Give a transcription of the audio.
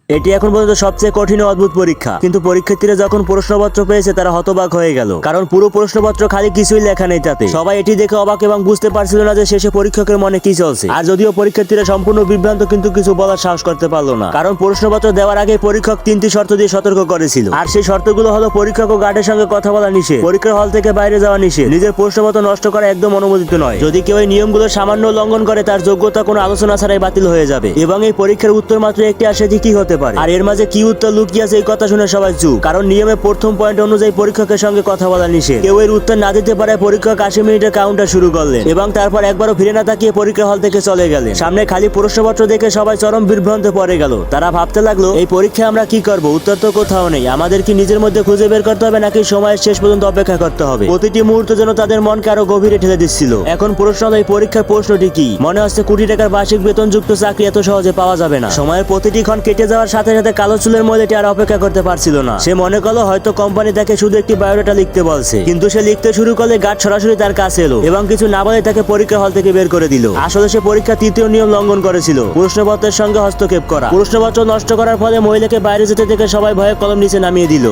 এটি এখন পর্যন্ত সবচেয়ে কঠিন ও অদ্ভুত পরীক্ষা। কিন্তু পরীক্ষার্থীরা যখন প্রশ্নপত্র পেয়েছে তারা হতবাক হয়ে গেল, কারণ পুরো প্রশ্নপত্র খালি কিছুই লেখা নেই তাতে। সবাই এটি দেখে অবাক এবং বুঝতে পারছিল না যে শেষে পরীক্ষকের মনে কি চলছে। আর যদিও পরীক্ষার্থীরা সম্পূর্ণ বিভ্রান্ত, কিন্তু কিছু বলার সাহস করতে পারলো না, কারণ প্রশ্নপত্র দেওয়ার আগে পরীক্ষক 3টি শর্ত দিয়ে সতর্ক করেছিল। আর সেই শর্তগুলো হলো পরীক্ষক ও গার্ডের সঙ্গে কথা বলা নিষেধ, পরীক্ষার হল থেকে বাইরে যাওয়া নিষেধ, নিজের প্রশ্নপত্র নষ্ট করা একদম অনুমোদিত নয়। যদি কেউ এই নিয়মগুলো সামান্য লঙ্ঘন করে তার যোগ্যতা কোনো আলোচনা ছাড়াই বাতিল হয়ে যাবে। এবং এই পরীক্ষার উত্তর মাত্র একটি, আর সেটি কি হতে পারে? আর এর মাঝে কি উত্তর লুকিয়ে আছে এই কথা শুনে সবাই চুপ, কারণ নিয়মে প্রথম পয়েন্ট অনুযায়ী পরীক্ষকের সঙ্গে কথা বলা নিষেধ। কেউ এর উত্তর না দিতে পারে পরীক্ষক 80 মিনিটের কাউন্টার শুরু করলেন এবং তারপর একবারও ফিরে না তাকিয়ে পরীক্ষা হল থেকে চলে গেলেন। সামনে খালি প্রশ্নপত্র দেখে সবাই চরম বিভ্রান্তে পড়ে গেল। তারা ভাবতে লাগলো, এই পরীক্ষায় আমরা কি করব? উত্তর তো কোথাও নেই। আমাদের কি নিজের মধ্যে খুঁজে বের করতে হবে, নাকি সময়ের শেষ পর্যন্ত অপেক্ষা করতে হবে? প্রতিটি মুহূর্ত যেন তাদের মনকে আরো গভীরে ঠেলে দিচ্ছিল। এখন প্রশ্ন হলো, এই পরীক্ষার প্রশ্নটি কি? মনে হচ্ছে কোটি টাকার বার্ষিক বেতনযুক্ত চাকরি এত সহজে পাওয়া যাবে না। সময়ের প্রতিটি ক্ষণ কেটে যাওয়ার সাথে সাথে কালো চুলের মহিলাটি আর অপেক্ষা করতে পারছিল না। সে মনে করলো হয়তো কোম্পানি তাকে শুধু একটি বায়োডাটা লিখতে বলছে, কিন্তু সে লিখতে শুরু করলে গার্ড সরাসরি তার কাছে এলো এবং কিছু না বলে তাকে পরীক্ষা হল থেকে বের করে দিল। আসলে সে পরীক্ষার 3য় নিয়ম লঙ্ঘন করেছিল, প্রশ্নপত্রের সঙ্গে হস্তক্ষেপ করা। প্রশ্নপত্র নষ্ট করার ফলে মহিলাকে বাইরে যেতে দেখে সবাই ভয়ে কলম নিচে নামিয়ে দিল।